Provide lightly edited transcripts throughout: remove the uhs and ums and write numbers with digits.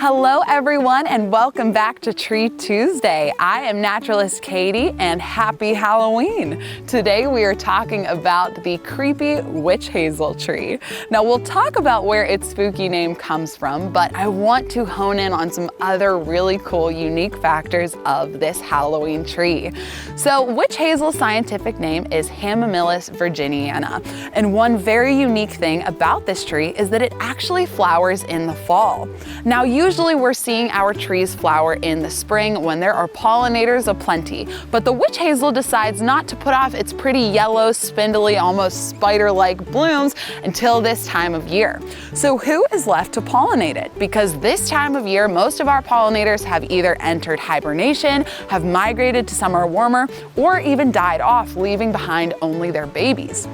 Hello everyone and welcome back to Tree Tuesday. I am Naturalist Katie and happy Halloween. Today we are talking about the creepy witch hazel tree. Now we'll talk about where its spooky name comes from, but I want to hone in on some other really cool unique factors of this Halloween tree. So witch hazel's scientific name is Hamamelis virginiana, and one very unique thing about this tree is that it actually flowers in the fall. Now usually we're seeing our trees flower in the spring when there are pollinators aplenty, but the witch hazel decides not to put off its pretty yellow, spindly, almost spider-like blooms until this time of year. So who is left to pollinate it? Because this time of year, most of our pollinators have either entered hibernation, have migrated to somewhere warmer, or even died off, leaving behind only their babies.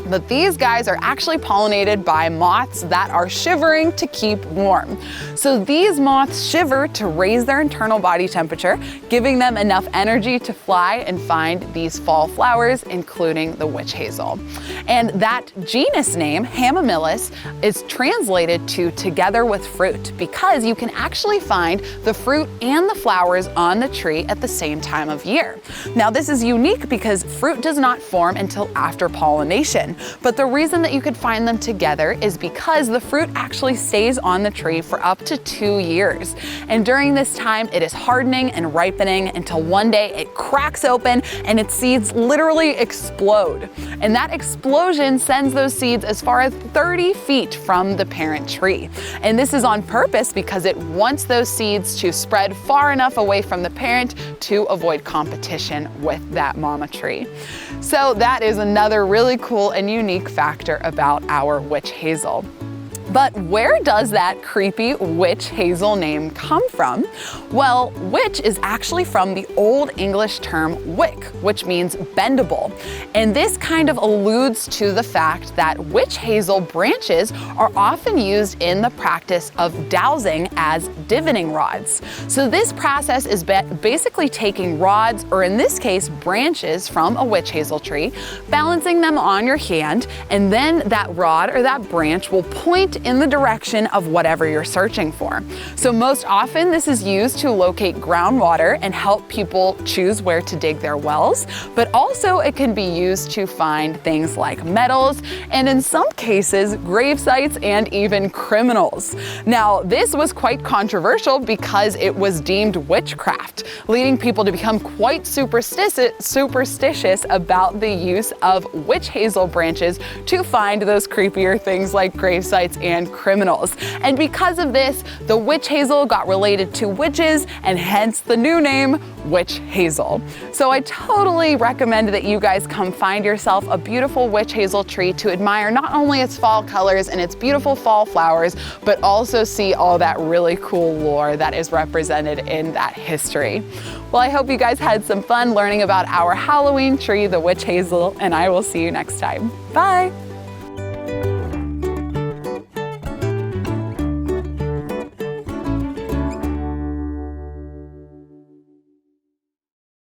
But these guys are actually pollinated by moths that are shivering to keep warm. So these moths shiver to raise their internal body temperature, giving them enough energy to fly and find these fall flowers, including the witch hazel. And that genus name, Hamamelis, is translated to together with fruit because you can actually find the fruit and the flowers on the tree at the same time of year. Now this is unique because fruit does not form until after pollination. But the reason that you could find them together is because the fruit actually stays on the tree for up to 2 years. And during this time, it is hardening and ripening until one day it cracks open and its seeds literally explode. And that explosion sends those seeds as far as 30 feet from the parent tree. And this is on purpose because it wants those seeds to spread far enough away from the parent to avoid competition with that mama tree. So that is another really cool and unique factor about our witch hazel. But where does that creepy witch hazel name come from? Well, witch is actually from the Old English term wick, which means bendable. And this kind of alludes to the fact that witch hazel branches are often used in the practice of dowsing as divining rods. So this process is basically taking rods, or in this case, branches from a witch hazel tree, balancing them on your hand, and then that rod or that branch will point in the direction of whatever you're searching for. So most often this is used to locate groundwater and help people choose where to dig their wells, but also it can be used to find things like metals and in some cases grave sites and even criminals. Now this was quite controversial because it was deemed witchcraft, leading people to become quite superstitious about the use of witch hazel branches to find those creepier things like grave sites and criminals. And because of this, the witch hazel got related to witches and hence the new name witch hazel. So I totally recommend that you guys come find yourself a beautiful witch hazel tree to admire not only its fall colors and its beautiful fall flowers, but also see all that really cool lore that is represented in that history. Well, I hope you guys had some fun learning about our Halloween tree, the witch hazel, and I will see you next time. Bye.